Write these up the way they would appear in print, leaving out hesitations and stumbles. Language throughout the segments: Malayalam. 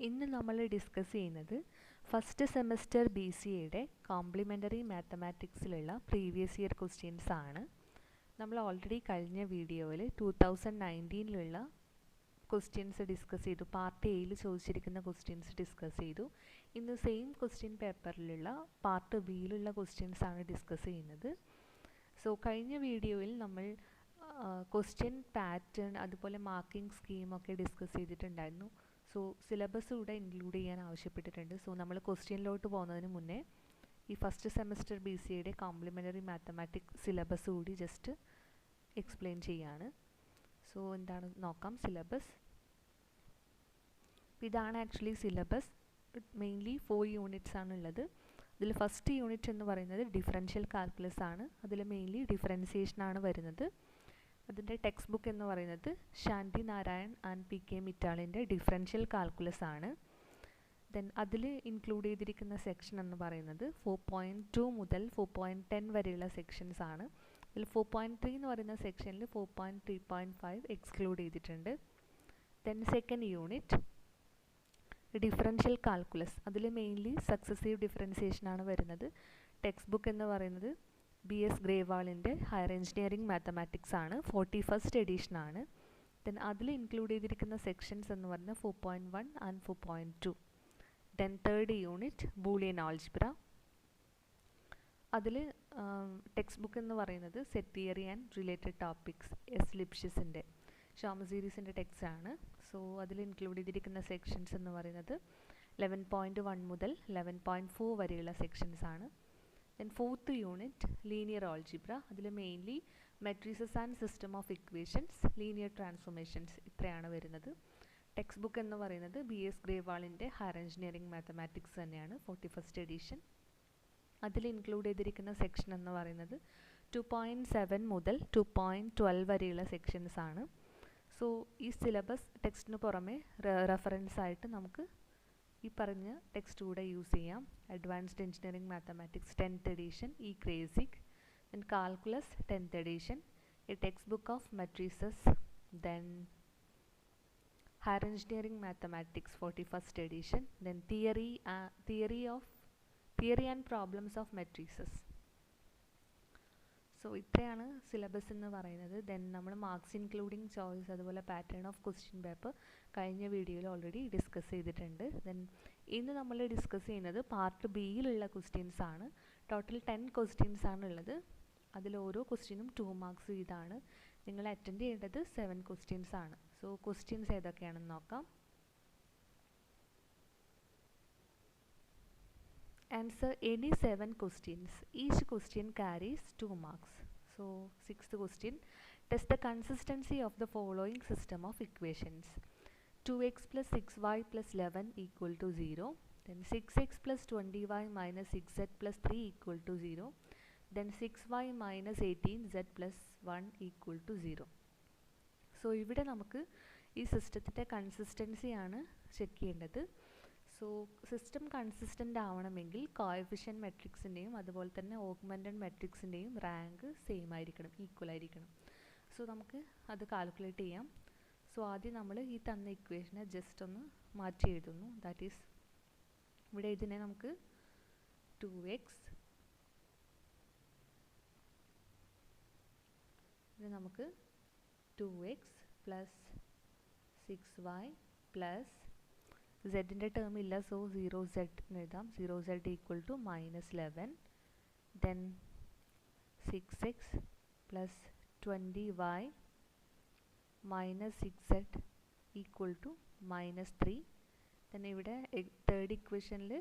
ഇന്ന് നമ്മൾ ഡിസ്കസ് ചെയ്യുന്നത് ഫസ്റ്റ് സെമസ്റ്റർ BCAയുടെ കോംപ്ലിമെൻ്ററി മാത്തമാറ്റിക്സിലുള്ള പ്രീവിയസ് ഇയർ ക്വസ്റ്റ്യൻസ് ആണ്. നമ്മൾ ഓൾറെഡി കഴിഞ്ഞ വീഡിയോയിൽ 2019ലുള്ള ക്വസ്റ്റ്യൻസ് ഡിസ്കസ് ചെയ്തു. പാർട്ട് എയിൽ ചോദിച്ചിരിക്കുന്ന ക്വസ്റ്റ്യൻസ് ഡിസ്കസ് ചെയ്തു. ഇന്ന് സെയിം ക്വസ്റ്റ്യൻ പേപ്പറിലുള്ള പാർട്ട് ബിയിലുള്ള ക്വസ്റ്റ്യൻസ് ആണ് ഡിസ്കസ് ചെയ്യുന്നത്. സോ കഴിഞ്ഞ വീഡിയോയിൽ നമ്മൾ ക്വസ്റ്റ്യൻ പാറ്റേൺ അതുപോലെ മാർക്കിംഗ് സ്കീമൊക്കെ ഡിസ്കസ് ചെയ്തിട്ടുണ്ടായിരുന്നു. സോ സിലബസ് കൂടെ ഇൻക്ലൂഡ് ചെയ്യാൻ ആവശ്യപ്പെട്ടിട്ടുണ്ട്. സോ നമ്മൾ ക്വസ്റ്റ്യനിലോട്ട് പോകുന്നതിന് മുന്നേ ഈ ഫസ്റ്റ് സെമസ്റ്റർ BCAയുടെ കോംപ്ലിമെൻ്ററി മാത്തമാറ്റിക്സ് സിലബസ് കൂടി ജസ്റ്റ് എക്സ്പ്ലെയിൻ ചെയ്യാണ്. സോ എന്താണ് നോക്കാം. സിലബസ് ഇതാണ് ആക്ച്വലി സിലബസ്. മെയിൻലി 4 യൂണിറ്റ്സ് ആണുള്ളത്. ഇതിൽ ഫസ്റ്റ് യൂണിറ്റ് എന്ന് പറയുന്നത് ഡിഫറൻഷ്യൽ കാൽക്കുലസ് ആണ്. അതിൽ മെയിൻലി ഡിഫറൻസിയേഷൻ ആണ് വരുന്നത്. അതിൻ്റെ ടെക്സ്റ്റ് ബുക്ക് എന്ന് പറയുന്നത് ശാന്തി നാരായൺ ആൻഡ് PK മിറ്റാളിൻ്റെ ഡിഫറൻഷ്യൽ കാൽക്കുലസ് ആണ്. ദെൻ അതിൽ ഇൻക്ലൂഡ് ചെയ്തിരിക്കുന്ന സെക്ഷൻ എന്ന് പറയുന്നത് 4.2 മുതൽ 4.10 വരെയുള്ള സെക്ഷൻസ് ആണ്. ഇതിൽ 4.3 എന്ന് പറയുന്ന സെക്ഷനിൽ 4.3.5 എക്സ്ക്ലൂഡ് ചെയ്തിട്ടുണ്ട്. Then second unit differential calculus. അതിൽ മെയിൻലി സക്സസീവ് ഡിഫറൻസിയേഷൻ ആണ് വരുന്നത്. ടെക്സ്റ്റ് ബുക്ക് എന്ന് പറയുന്നത് BS ഗ്രേവാളിൻ്റെ ഹയർ എഞ്ചിനീയറിംഗ് മാത്തമാറ്റിക്സ് ആണ്. 41st എഡിഷൻ ആണ്. ദെൻ അതിൽ ഇൻക്ലൂഡ് ചെയ്തിരിക്കുന്ന സെക്ഷൻസ് എന്ന് പറയുന്നത് 4.1 and 4.2. Then third unit Boolean algebra. അതിൽ ടെക്സ്റ്റ് ബുക്ക് എന്ന് പറയുന്നത് set theory and related topics ലിപ്ഷിസിൻ്റെ ഷോമ സീരീസിൻ്റെ ടെക്സ്റ്റ് ആണ്. സോ അതിൽ ഇൻക്ലൂഡ് ചെയ്തിരിക്കുന്ന സെക്ഷൻസ് എന്ന് പറയുന്നത് 11.1 മുതൽ 11.4 വരെയുള്ള സെക്ഷൻസ് ആണ്. Then fourth unit linear algebra. അതിൽ mainly matrices and system of equations, linear transformations ഇത്രയാണ് വരുന്നത്. ടെക്സ്റ്റ് ബുക്ക് എന്ന് പറയുന്നത് BS ഗ്രേവാളിൻ്റെ ഹയർ എഞ്ചിനീയറിംഗ് മാത്തമാറ്റിക്സ് തന്നെയാണ്, 41st എഡിഷൻ. അതിൽ ഇൻക്ലൂഡ് ചെയ്തിരിക്കുന്ന സെക്ഷൻ എന്ന് പറയുന്നത് 2.7 മുതൽ 2.12 വരെയുള്ള സെക്ഷൻസ് ആണ്. സോ ഈ സിലബസ് ടെക്സ്റ്റിന് പുറമെ റെഫറൻസ് ആയിട്ട് നമുക്ക് ഈ പറഞ്ഞ ടെക്സ്റ്റ് കൂടെ യൂസ് ചെയ്യാം. Advanced engineering mathematics 10th edition Kreyszig, then calculus 10th edition, a textbook of matrices, then higher engineering mathematics 41st edition, then theory and problems of matrices. So ഇത്രയാണ് സിലബസ് എന്ന് പറയുന്നത്. ദെൻ നമ്മൾ മാർക്സ് ഇൻക്ലൂഡിങ് ചോയ്സ് അതുപോലെ പാറ്റേൺ ഓഫ് ക്വസ്റ്റ്യൻ പേപ്പർ കഴിഞ്ഞ വീഡിയോയിൽ ഓൾറെഡി ഡിസ്കസ് ചെയ്തിട്ടുണ്ട്. ദെൻ ഇന്ന് നമ്മൾ ഡിസ്കസ് ചെയ്യുന്നത് പാർട്ട് ബിയിലുള്ള ക്വസ്റ്റ്യൻസ് ആണ്. ടോട്ടൽ 10 ക്വസ്റ്റ്യൻസ് ആണ് ഉള്ളത്. അതിൽ ഓരോ ക്വസ്റ്റ്യനും 2 മാർക്സ് വീതമാണ്. നിങ്ങൾ അറ്റൻഡ് ചെയ്യേണ്ടത് 7 ക്വസ്റ്റ്യൻസ് ആണ്. സോ ക്വസ്റ്റ്യൻസ് ഏതൊക്കെയാണെന്ന് നോക്കാം. Answer any 7 questions. Each question carries 2 marks. So 6th question, test the consistency of the following system of equations. 2x plus 6y plus 11 equal to 0. Then 6x plus 20y minus 6z plus 3 equal to 0. Then 6y minus 18z plus 1 equal to 0. So ഇവിടെ നമുക്ക് ഈ സിസ്റ്റത്തിൻ്റെ കൺസിസ്റ്റൻസിയാണ് ചെക്ക് ചെയ്യേണ്ടത്. സോ സിസ്റ്റം കൺസിസ്റ്റൻ്റ് ആവണമെങ്കിൽ കോഎഫിഷ്യൻറ്റ് മെട്രിക്സിൻ്റെയും അതുപോലെ തന്നെ ഓഗ്മെൻറ്റഡ് മെട്രിക്സിൻ്റെയും റാങ്ക് സെയിം ആയിരിക്കണം, ഈക്വൽ ആയിരിക്കണം. സോ നമുക്ക് അത് കാൽക്കുലേറ്റ് ചെയ്യാം. സോ ആദ്യം നമ്മൾ ഈ തന്ന ഇക്വേഷനെ ജസ്റ്റ് ഒന്ന് മാറ്റി എഴുതുന്നു. ദാറ്റ് ഈസ് ഇവിടെ ഇതിനെ നമുക്ക് 2x ഇത് നമുക്ക് 2x പ്ലസ് 6y പ്ലസ് സെഡിൻ്റെ ടേം ഇല്ല, സോ 0z എന്ന് എഴുതാം. 0z equal to -11. Then 6x plus 20y minus 6z equal to -3. Then ഇവിടെ തേർഡ് ഇക്വേഷനിൽ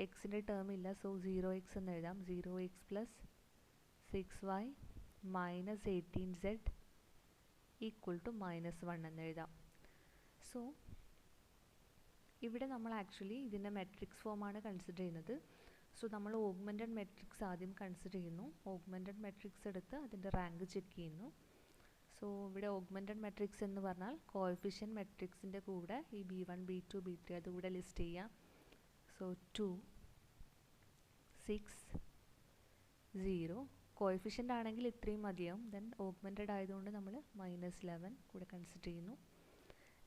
എക്സിൻ്റെ ടേം ഇല്ല, സോ 0x എന്ന് എഴുതാം. 0x plus 6y minus 18z equal to -1 എന്ന് എഴുതാം. സോ ഇവിടെ നമ്മൾ ആക്ച്വലി ഇതിൻ്റെ മെട്രിക്സ് ഫോമാണ് കൺസിഡർ ചെയ്യുന്നത്. സോ നമ്മൾ ഓഗ്മെൻറ്റഡ് മെട്രിക്സ് ആദ്യം കൺസിഡർ ചെയ്യുന്നു. ഓഗ്മെൻറ്റഡ് മെട്രിക്സ് എടുത്ത് അതിൻ്റെ റാങ്ക് ചെക്ക് ചെയ്യുന്നു. സോ ഇവിടെ ഓഗ്മെൻറ്റഡ് മെട്രിക്സ് എന്ന് പറഞ്ഞാൽ കോഎഫിഷ്യൻറ്റ് മെട്രിക്സിൻ്റെ കൂടെ ഈ B1 B2 B3 അതുകൂടെ ലിസ്റ്റ് ചെയ്യാം. സോ 2 6 0 കോഎഫിഷ്യൻ്റ് ആണെങ്കിൽ ഇത്രയും മതിയാവും. ദെൻ ഓഗ്മെൻറ്റഡ് ആയതുകൊണ്ട് നമ്മൾ -11 കൂടെ കൺസിഡർ ചെയ്യുന്നു.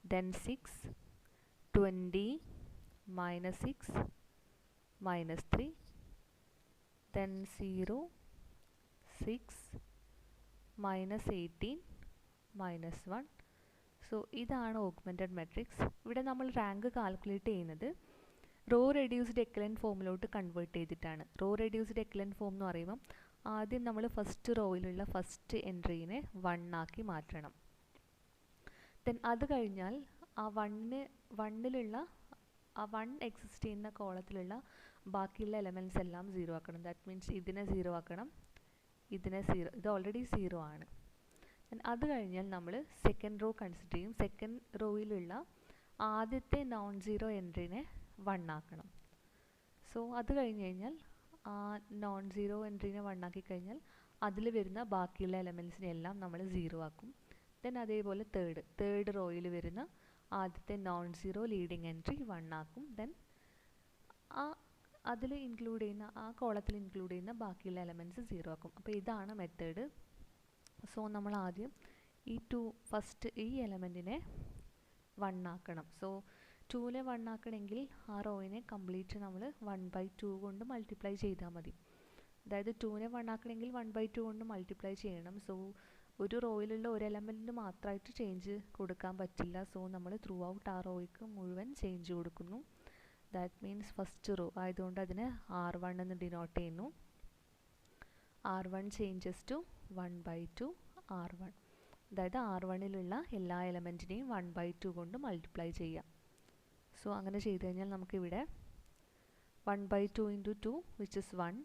Then 6 20 minus 6 minus 3, then 0 6 minus 18 minus 1. So ഇതാണ് ഓഗ്മെൻറ്റഡ് മെട്രിക്സ്. ഇവിടെ നമ്മൾ റാങ്ക് കാൽക്കുലേറ്റ് ചെയ്യുന്നത് റോ റെഡ്യൂസ്ഡ് എക്കലൻ ഫോമിലോട്ട് കൺവേർട്ട് ചെയ്തിട്ടാണ്. റോ റെഡ്യൂസ്ഡ് എക്കലൻ ഫോം എന്ന് പറയുമ്പം ആദ്യം നമ്മൾ ഫസ്റ്റ് റോയിലുള്ള ഫസ്റ്റ് എൻട്രീനെ 1 ആക്കി മാറ്റണം. ദെൻ അത് കഴിഞ്ഞാൽ ആ വണ്ണിലുള്ള ആ 1 എക്സിസ്റ്റ് ചെയ്യുന്ന കോളത്തിലുള്ള ബാക്കിയുള്ള എലമെൻറ്റ്സ് എല്ലാം 0 ആക്കണം. ദാറ്റ് മീൻസ് ഇതിനെ 0 ആക്കണം, ഇതിനെ 0, ഇത് ഓൾറെഡി 0 ആണ്. അത് കഴിഞ്ഞാൽ നമ്മൾ സെക്കൻഡ് റോ കൺസിഡർ ചെയ്യും. സെക്കൻഡ് റോയിലുള്ള ആദ്യത്തെ നോൺ സീറോ എൻട്രീനെ 1 ആക്കണം. സോ അത് കഴിഞ്ഞ് കഴിഞ്ഞാൽ ആ നോൺ സീറോ എൻട്രീനെ 1 ആക്കി കഴിഞ്ഞാൽ അതിൽ വരുന്ന ബാക്കിയുള്ള എലമെൻറ്റ്സിനെ എല്ലാം നമ്മൾ 0 ആക്കും. ദെൻ അതേപോലെ തേർഡ് റോയിൽ വരുന്ന ആദ്യത്തെ നോൺ സീറോ ലീഡിങ് എൻട്രി 1 ആക്കും. ദെൻ അതിൽ ഇൻക്ലൂഡ് ചെയ്യുന്ന ആ കോളത്തിൽ ഇൻക്ലൂഡ് ചെയ്യുന്ന ബാക്കിയുള്ള എലമെൻറ്റ്സ് 0 ആക്കും. അപ്പോൾ ഇതാണ് മെത്തേഡ്. സോ നമ്മൾ ആദ്യം ഫസ്റ്റ് ഈ എലമെൻറ്റിനെ 1 ആക്കണം. സോ 2നെ 1 ആക്കണമെങ്കിൽ ആ റോയിനെ കംപ്ലീറ്റ് നമ്മൾ 1/2 കൊണ്ട് മൾട്ടിപ്ലൈ ചെയ്താൽ മതി. അതായത് 2നെ 1 ആക്കണമെങ്കിൽ 1/2 കൊണ്ട് മൾട്ടിപ്ലൈ ചെയ്യണം. സോ ഒരു റോയിലുള്ള ഒരു എലമെൻറ്റിന് മാത്രമായിട്ട് ചേഞ്ച് കൊടുക്കാൻ പറ്റില്ല. സോ നമ്മൾ ത്രൂ ഔട്ട് ആ റോയ്ക്ക് മുഴുവൻ ചേഞ്ച് കൊടുക്കുന്നു. ദാറ്റ് മീൻസ് ഫസ്റ്റ് റോ ആയതുകൊണ്ട് അതിനെ R1 എന്ന് ഡിനോട്ട് ചെയ്യുന്നു. R1 changes to 1/2 R1. അതായത് R1ലുള്ള എല്ലാ എലമെൻറ്റിനെയും 1/2 കൊണ്ട് മൾട്ടിപ്ലൈ ചെയ്യാം. സോ അങ്ങനെ ചെയ്ത് കഴിഞ്ഞാൽ നമുക്കിവിടെ 1/2 into 2 which is 1,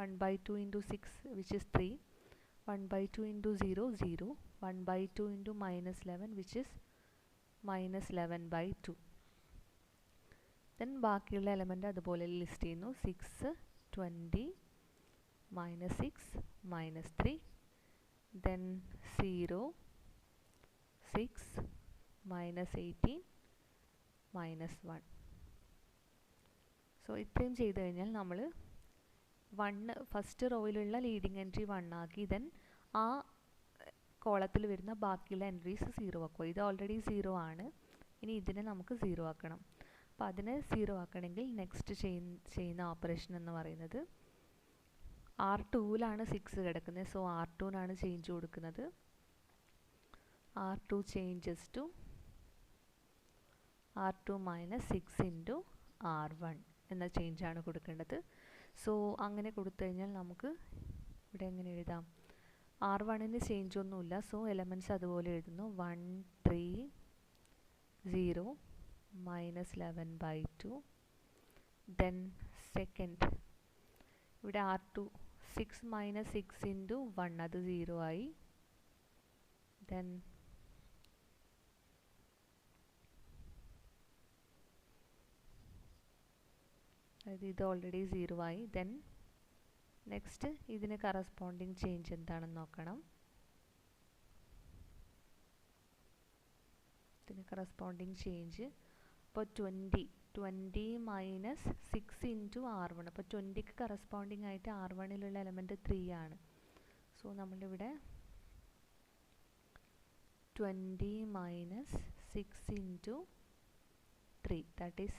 1/2 into 6 which is 3, 1/2 into 0 0, 1/2 into minus 11 which is minus 11/2. Then ബാക്കിയുള്ള എലമെൻറ്റ് അതുപോലെ ലിസ്റ്റ് ചെയ്യുന്നു. 6 20 minus 6 minus 3, then 0 6 minus 18 minus 1. So ഇത്രയും ചെയ്ത് കഴിഞ്ഞാൽ നമ്മൾ ഫസ്റ്റ് റോയിലുള്ള ലീഡിങ് എൻട്രി 1 ആക്കി. ദെൻ ആ കോളത്തിൽ വരുന്ന ബാക്കിയുള്ള എൻട്രീസ് 0 ആക്കുക. ഇത് ഓൾറെഡി 0 ആണ്. ഇനി ഇതിനെ നമുക്ക് 0 ആക്കണം. അപ്പോൾ അതിനെ 0 ആക്കണമെങ്കിൽ നെക്സ്റ്റ് ചെയ്യുന്ന ഓപ്പറേഷൻ എന്ന് പറയുന്നത് R2ലാണ് 6 കിടക്കുന്നത്. സോ R2നാണ് ചേഞ്ച് കൊടുക്കുന്നത്. R2 changes to R2 minus 6 into R1 എന്ന ചേഞ്ചാണ് കൊടുക്കേണ്ടത്. സോ അങ്ങനെ കൊടുത്തു കഴിഞ്ഞാൽ നമുക്ക് ഇവിടെ എങ്ങനെ എഴുതാം? R1ന് ചേഞ്ച് ഒന്നുമില്ല. സോ എലമെൻറ്റ്സ് അതുപോലെ എഴുതുന്നു. 1 3 0 minus 11/2. ദെൻ സെക്കൻഡ് ഇവിടെ R2 6 minus 6 into 1 അത് 0 ആയി. ദെൻ അതായത് ഇത് ഓൾറെഡി 0 ആയി. ദെൻ നെക്സ്റ്റ് ഇതിന് കറസ്പോണ്ടിങ് ചേഞ്ച് എന്താണെന്ന് നോക്കണം. ഇതിന് കറസ്പോണ്ടിങ് ചേഞ്ച് ഇപ്പോൾ 20 minus 6 into R1. അപ്പോൾ 20ക്ക് കറസ്പോണ്ടിങ് ആയിട്ട് R1ലുള്ള എലമെൻറ്റ് 3 ആണ്. സോ നമ്മളിവിടെ 20 minus 6 into 3 that is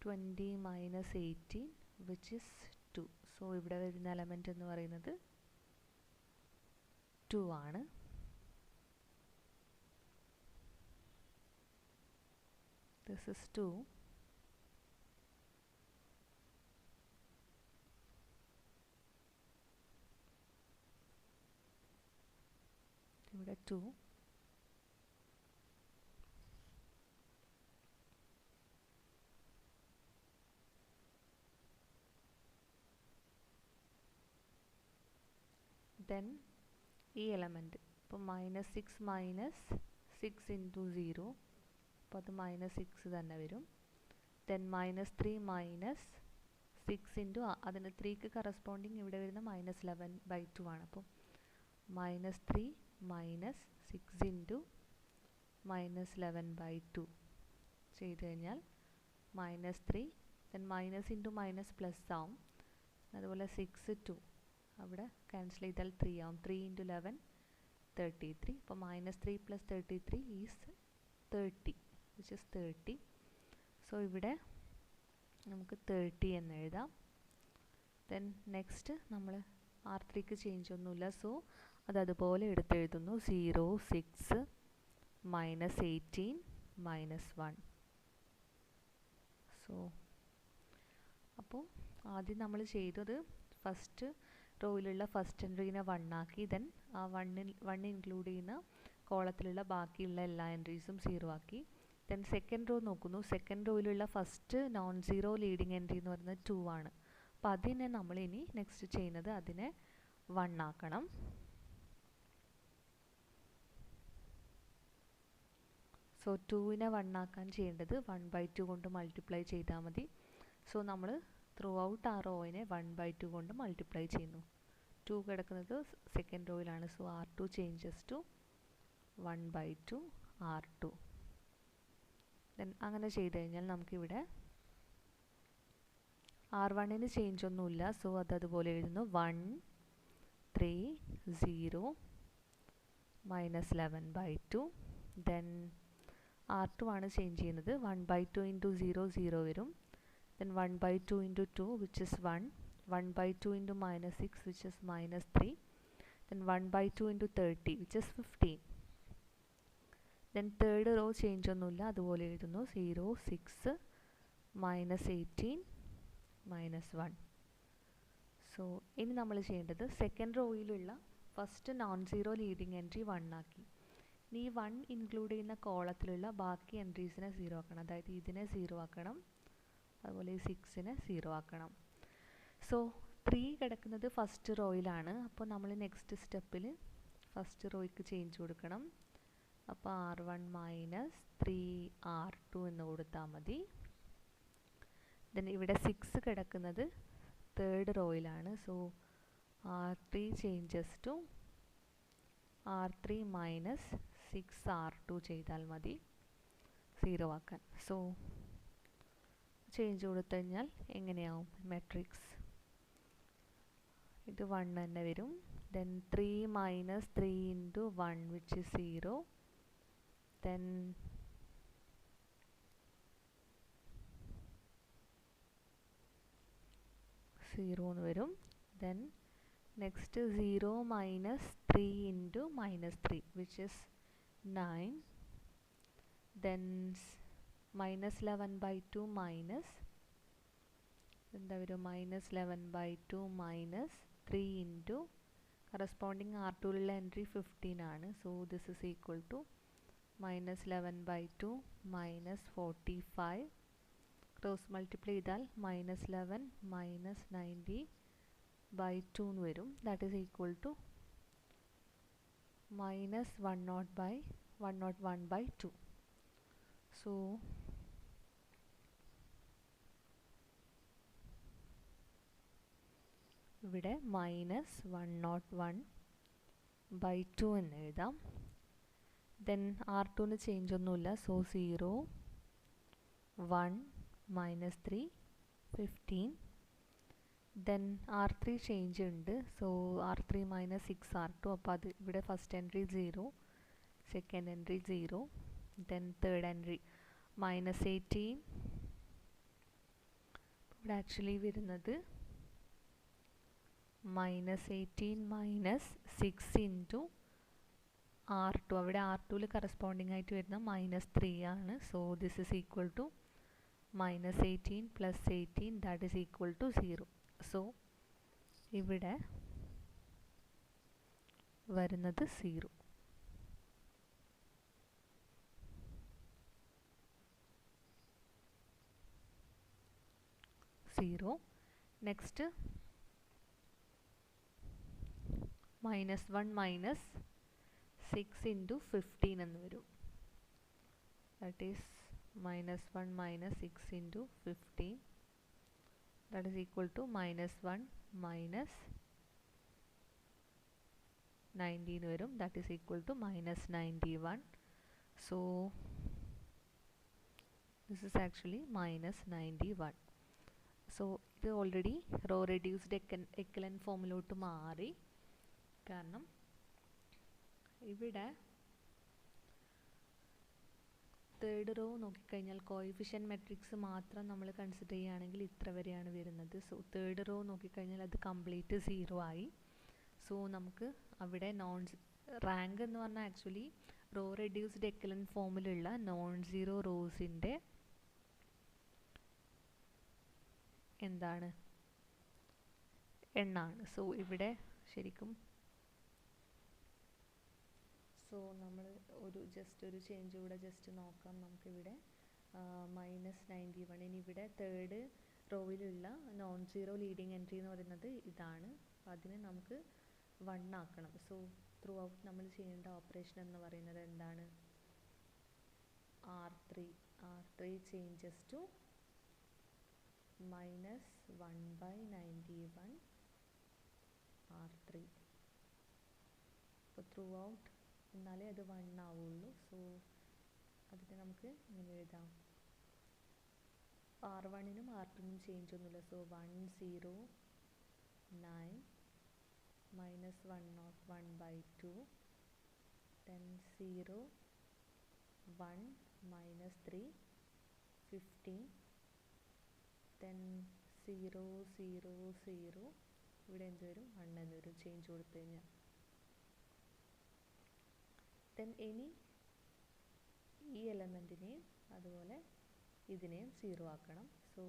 20 minus 18 which is 2. So ഇവിടെ വരുന്ന എലമെൻറ്റ് എന്ന് പറയുന്നത് 2 ആണ്. This is 2. ഇവിടെ 2. ദെൻ ഈ എലമെൻറ്റ് ഇപ്പോൾ -6 minus 6 into 0, അപ്പോൾ അത് -6 തന്നെ വരും. ദെൻ -3 minus 6 into അതിന് 3ക്ക് കറസ്പോണ്ടിങ് ഇവിടെ വരുന്ന -11/2 ആണ്. അപ്പോൾ -3 minus 6 into -11/2 ചെയ്ത് കഴിഞ്ഞാൽ -3. Then minus into minus plus ആവും. അതുപോലെ 6 2 അവിടെ ക്യാൻസൽ ചെയ്താൽ 3 ആവും. 3 into 11 33. അപ്പോൾ -3 + 33 ഈസ് 30 which is 30. സോ ഇവിടെ നമുക്ക് 30 എന്ന് എഴുതാം. ദെൻ നെക്സ്റ്റ് നമ്മൾ R3ക്ക് ചേഞ്ച് ഒന്നുമില്ല, സോ അത് അതുപോലെ എടുത്തെഴുതുന്നു. 0 6 -18 -1. സോ അപ്പോൾ ആദ്യം നമ്മൾ ചെയ്തത് ഫസ്റ്റ് റോയിലുള്ള ഫസ്റ്റ് എൻട്രീനെ 1 ആക്കി, ദെൻ ആ 1 ഇൻക്ലൂഡ് ചെയ്യുന്ന കോളത്തിലുള്ള ബാക്കിയുള്ള എല്ലാ എൻട്രീസും 0 ആക്കി. ദെൻ സെക്കൻഡ് റോ നോക്കുന്നു. സെക്കൻഡ് റോയിലുള്ള first non zero leading entry എന്ന് പറയുന്നത് 2 ആണ്. അപ്പോൾ അതിനെ നമ്മൾ ഇനി നെക്സ്റ്റ് ചെയ്യുന്നത് അതിനെ 1 ആക്കണം. സോ 2നെ 1 ആക്കാൻ ചെയ്യേണ്ടത് 1/2 കൊണ്ട് മൾട്ടിപ്ലൈ ചെയ്താൽ മതി. സോ നമ്മൾ ത്രൂ ഔട്ട് ആ റോയിനെ 1/2 കൊണ്ട് മൾട്ടിപ്ലൈ ചെയ്യുന്നു. 2 കിടക്കുന്നത് സെക്കൻഡ് റോയിലാണ്. So R2 changes to 1/2 R2. Then അങ്ങനെ ചെയ്ത് കഴിഞ്ഞാൽ നമുക്കിവിടെ R1ന് ചേഞ്ച് ഒന്നുമില്ല, സോ അതുപോലെ എഴുതുന്നു. 1 3 0 -11/2. ദെൻ R2 ആണ് ചേഞ്ച് ചെയ്യുന്നത്. 1/2 ഇൻറ്റു 0 0 വരും. Then 1/2 into 2 which is 1. 1/2 into -6 which is -3. Then 1/2 into 30 which is 15. Then third row change ഒന്നുമില്ല, അതുപോലെ എഴുതുന്നു. 0 6 -18 -1. സോ ഇനി നമ്മൾ ചെയ്യേണ്ടത് സെക്കൻഡ് റോയിലുള്ള first non zero leading entry 1 ആക്കി. ഇനി ഈ 1 ഇൻക്ലൂഡ് ചെയ്യുന്ന കോളത്തിലുള്ള ബാക്കി എൻട്രീസിനെ 0 ആക്കണം. അതായത് ഇതിനെ 0 ആക്കണം, അതുപോലെ ഈ 6നെ 0 ആക്കണം. സോ 3 കിടക്കുന്നത് ഫസ്റ്റ് റോയിലാണ്. അപ്പോൾ നമ്മൾ നെക്സ്റ്റ് സ്റ്റെപ്പിൽ ഫസ്റ്റ് റോയ്ക്ക് ചേഞ്ച് കൊടുക്കണം. അപ്പോൾ R1 -3 R2 എന്ന് കൊടുത്താൽ മതി. ദെൻ ഇവിടെ 6 കിടക്കുന്നത് തേർഡ് റോയിലാണ്. So R3 changes to R3 -6 R2 ചെയ്താൽ മതി 0 ആക്കാൻ. സോ ചേഞ്ച് കൊടുത്തു കഴിഞ്ഞാൽ എങ്ങനെയാവും മെട്രിക്സ്? ഇത് 1 തന്നെ വരും. Then 3 -3 into 1 which is 0. Then 0 എന്ന് വരും. Then next 0 -3 into -3 which is 9. Then -11/2 minus എന്താ വരും? -11/2 -3 ഇൻറ്റു കറസ്പോണ്ടിങ് R2ലുള്ള എൻട്രി 15 ആണ്. So this is equal to -11/2 -45. Cross multiply ചെയ്താൽ -11 -90/2 എന്ന് വരും. That is equal to -101/2. So ഇവിടെ -101/2 എന്ന് എഴുതാം. ദെൻ R2ന് ചേഞ്ച് ഒന്നുമില്ല, സോ 0 1 -3 15. ദെൻ R3 ചേഞ്ച് ഉണ്ട്, സോ R3 -6 R2. അപ്പോൾ അത് ഇവിടെ first entry 0, second entry 0, then third entry -18. ഇവിടെ ആക്ച്വലി വരുന്നത് -18 -6 ഇൻറ്റു R2. അവിടെ R2ൽ കറസ്പോണ്ടിങ് ആയിട്ട് വരുന്ന -3 ആണ്. So this is equal to -18 + 18 that is equal to 0. So ഇവിടെ വരുന്നത് 0. നെക്സ്റ്റ് -1 -6 ഇൻറ്റു 15 എന്ന് വരും. That is -1 -6 into 15 that is equal to -1 -90 എന്ന് വരും. That is equal to -91. So this is actually -91. So ഇത് ഓൾറെഡി റോ റെഡ്യൂസ്ഡ് എക്കലൻ ഫോമിലോട്ട് മാറി. കാരണം ഇവിടെ തേർഡ് റോ നോക്കിക്കഴിഞ്ഞാൽ കോയിഫിഷ്യൻറ്റ് മെട്രിക്സ് മാത്രം നമ്മൾ കൺസിഡർ ചെയ്യുകയാണെങ്കിൽ ഇത്ര വരെയാണ് വരുന്നത്. സോ തേർഡ് റോ നോക്കിക്കഴിഞ്ഞാൽ അത് കംപ്ലീറ്റ് 0 ആയി. സോ നമുക്ക് അവിടെ റാങ്ക് എന്ന് പറഞ്ഞാൽ ആക്ച്വലി റോ റെഡ്യൂസ്ഡ് എക്കലൻ ഫോമിലുള്ള നോൺ സീറോ റോസിൻ്റെ എന്താണ് എണ്ണാണ്. സോ ഇവിടെ ശരിക്കും നമ്മൾ ഒരു ചേഞ്ച് കൂടെ നോക്കാം. നമുക്കിവിടെ -91. ഇനി ഇവിടെ തേർഡ് റോയിലുള്ള നോൺ സീറോ ലീഡിങ് എൻട്രി എന്ന് പറയുന്നത് ഇതാണ്. അതിന് നമുക്ക് 1 ആക്കണം. സോ ത്രൂ ഔട്ട് നമ്മൾ ചെയ്യേണ്ട ഓപ്പറേഷൻ എന്ന് പറയുന്നത് എന്താണ്? R3 changes to -1/91 R3. അപ്പോൾ ത്രൂ ഔട്ട് എന്നാലേ അത് 1 ആവുള്ളൂ. സോ അതിന് നമുക്ക് ഇങ്ങനെ എഴുതാം. R1നും R2നും ചേഞ്ച് ഒന്നുമില്ല. സോ 109 -101/2 then 0 1 -3 15 then 0 0 0 ഇവിടെ എന്ത് വരും? 1 എന്ന് വരും ചേഞ്ച് കൊടുത്തു കഴിഞ്ഞാൽ. ദെൻ ഇനി ഈ എലമെൻറ്റിനെയും അതുപോലെ ഇതിനെയും 0 ആക്കണം. സോ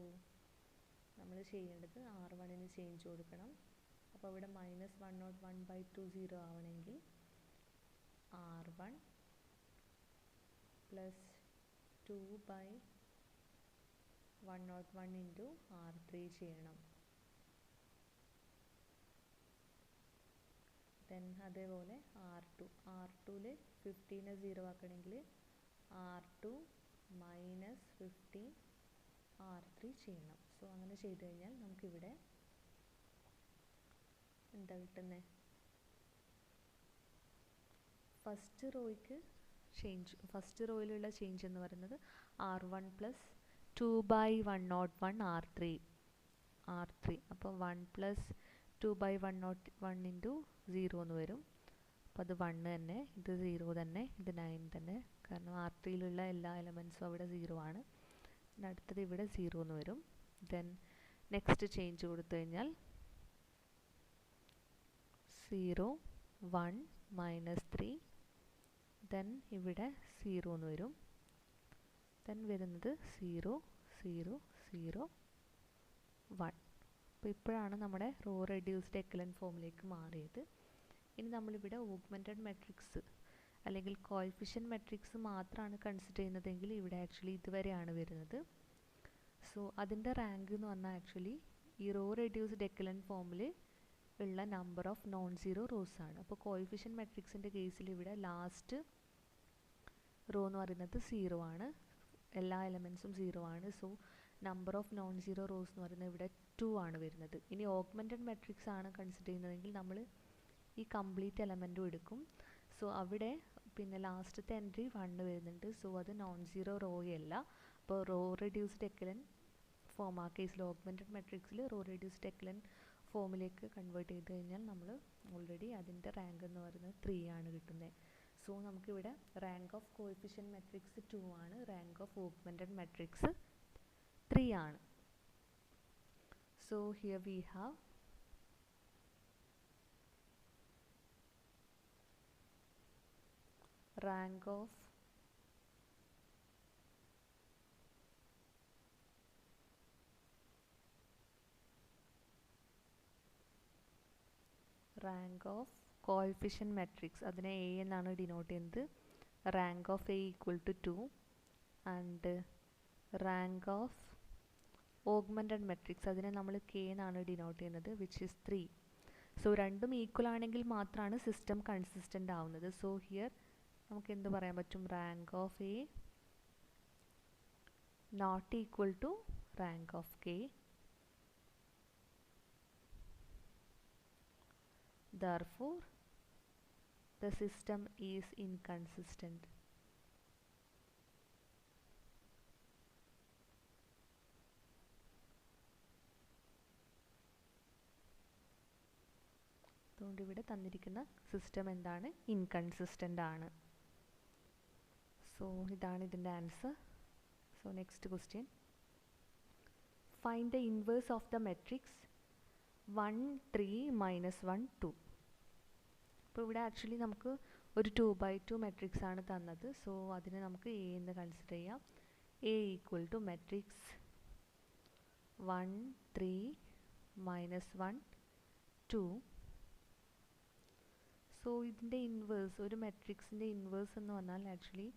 നമ്മൾ ചെയ്യേണ്ടത് R1ന് ചേഞ്ച് കൊടുക്കണം. അപ്പോൾ ഇവിടെ -101/2 0 ആവണമെങ്കിൽ R1 + 2/101 × R3 ചെയ്യണം. ദെൻ അതേപോലെ R2ൽ 15 0 ആക്കണമെങ്കിൽ R2 -15 R3 ചെയ്യണം. സോ അങ്ങനെ ചെയ്ത് കഴിഞ്ഞാൽ നമുക്കിവിടെ എന്താ കിട്ടുന്നത്? ഫസ്റ്റ് റോയിലുള്ള ചേഞ്ച് എന്ന് പറയുന്നത് R1 + 2/101 R3. അപ്പോൾ 1 + 2/101 × 0 എന്ന് വരും. അപ്പോൾ അത് 1 തന്നെ, ഇത് 0 തന്നെ, ഇത് 9 തന്നെ. കാരണം R3യിലുള്ള എല്ലാ എലമെൻസും അവിടെ 0 ആണ്. പിന്നെ അടുത്തത് ഇവിടെ 0 എന്ന് വരും. ദെൻ നെക്സ്റ്റ് ചേഞ്ച് കൊടുത്തു കഴിഞ്ഞാൽ 0 1 -3 ദെൻ ഇവിടെ 0 എന്ന് വരും. ദെൻ വരുന്നത് 0 0 0 1. അപ്പോൾ ഇപ്പോഴാണ് നമ്മുടെ റോ റെഡ്യൂസ്ഡ് എക്കലൻ ഫോമിലേക്ക് മാറിയത്. ഇനി നമ്മളിവിടെ ഓഗ്മെൻറ്റഡ് മെട്രിക്സ് അല്ലെങ്കിൽ കോയിഫിഷ്യൻറ്റ് മെട്രിക്സ് മാത്രമാണ് കൺസിഡർ ചെയ്യുന്നതെങ്കിൽ ഇവിടെ ആക്ച്വലി ഇതുവരെയാണ് വരുന്നത്. സോ അതിൻ്റെ റാങ്ക് എന്ന് പറഞ്ഞാൽ ആക്ച്വലി ഈ റോ റെഡ്യൂസ്ഡ് എക്കലൻ ഫോമിൽ ഉള്ള number of non zero rose ആണ്. അപ്പോൾ കോയിഫിഷ്യൻറ്റ് മെട്രിക്സിൻ്റെ കേസിൽ ഇവിടെ ലാസ്റ്റ് റോ എന്ന് പറയുന്നത് 0 ആണ്, എല്ലാ എലമെൻസും 0 ആണ്. So number of non zero rose എന്ന് പറയുന്നത് ഇവിടെ 2 ആണ് വരുന്നത്. ഇനി ഓഗ്മെൻറ്റഡ് മെട്രിക്സ് ആണ് കൺസിഡർ ചെയ്യുന്നതെങ്കിൽ നമ്മൾ ഈ കംപ്ലീറ്റ് എലമെൻറ്റും എടുക്കും. സോ അവിടെ പിന്നെ ലാസ്റ്റത്തെ എൻട്രി 1 വരുന്നുണ്ട്. സോ അത് നോൺ സീറോ റോയല്ല. അപ്പോൾ റോ റെഡ്യൂസ്ഡ് എക്കലൻ ഫോം ആ കേസിൽ ഓഗ്മെൻറ്റഡ് മെട്രിക്സിൽ റോ റെഡ്യൂസ്ഡ് എക്കലൻ ഫോമിലേക്ക് കൺവേർട്ട് ചെയ്ത് കഴിഞ്ഞാൽ നമ്മൾ ഓൾറെഡി അതിൻ്റെ റാങ്ക് എന്ന് പറയുന്നത് 3 ആണ് കിട്ടുന്നത്. സോ നമുക്കിവിടെ റാങ്ക് ഓഫ് കോയിഫിഷ്യൻറ്റ് മെട്രിക്സ് 2 ആണ്, റാങ്ക് ഓഫ് ഓഗ്മെൻറ്റഡ് മെട്രിക്സ് 3 ആണ്. So here we have rank of coefficient matrix, അതിനെ A എന്നാണ് ഡിനോട്ട് ചെയ്യുന്നത്. Rank of A = 2 and rank of augmented matrix അതിനെ നമ്മൾ K എന്നാണ് ഡിനോട്ട് ചെയ്യുന്നത്, വിച്ച് ഈസ് 3. സോ രണ്ടും ഈക്വൽ ആണെങ്കിൽ മാത്രമാണ് സിസ്റ്റം കൺസിസ്റ്റൻ്റ് ആവുന്നത്. സോ ഹിയർ നമുക്ക് എന്ത് പറയാൻ പറ്റും? Rank of A not equal to rank of K. Therefore, the system is inconsistent. അതുകൊണ്ട് ഇവിടെ തന്നിരിക്കുന്ന സിസ്റ്റം എന്താണ്? ഇൻകൺസിസ്റ്റൻ്റ് ആണ്. സോ ഇതാണ് ഇതിൻ്റെ answer. So next question, find the inverse of the matrix 1 3 -1 2. അപ്പോൾ ഇവിടെ ആക്ച്വലി നമുക്ക് ഒരു 2/2 മെട്രിക്സ് ആണ് തന്നത്. സോ അതിനെ നമുക്ക് എ എന്ന് കൺസിഡർ ചെയ്യാം. A equal to matrix 1 3 -1 2. So ഇതിൻ്റെ ഇൻവേഴ്സ്, ഒരു മെട്രിക്സിൻ്റെ ഇൻവേഴ്സ് എന്ന് പറഞ്ഞാൽ actually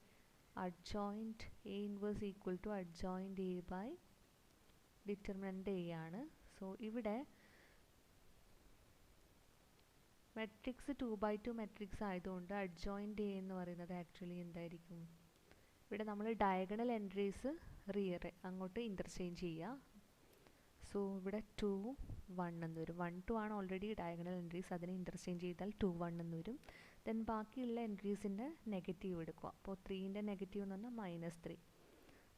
adjoint A inverse equal to adjoint A by determinant A ആണ്. സോ ഇവിടെ മെട്രിക്സ് 2/2 മെട്രിക്സ് ആയതുകൊണ്ട് അഡ്ജോയിൻറ്റ് എ എന്ന് പറയുന്നത് ആക്ച്വലി എന്തായിരിക്കും? ഇവിടെ നമ്മൾ ഡയഗണൽ എൻട്രീസ് അങ്ങോട്ട് ഇൻ്റർചേഞ്ച് ചെയ്യുക. സോ ഇവിടെ 2 1 എന്ന് വരും. 1 2 ആണ് ഓൾറെഡി ഡയഗണൽ എൻട്രീസ്, അതിനെ ഇൻ്റർചേഞ്ച് ചെയ്താൽ 2 1 എന്ന് വരും. ദെൻ ബാക്കിയുള്ള എൻട്രീസിൻ്റെ നെഗറ്റീവ് എടുക്കുക. അപ്പോൾ 3ൻ്റെ നെഗറ്റീവ് എന്ന് പറഞ്ഞാൽ -3,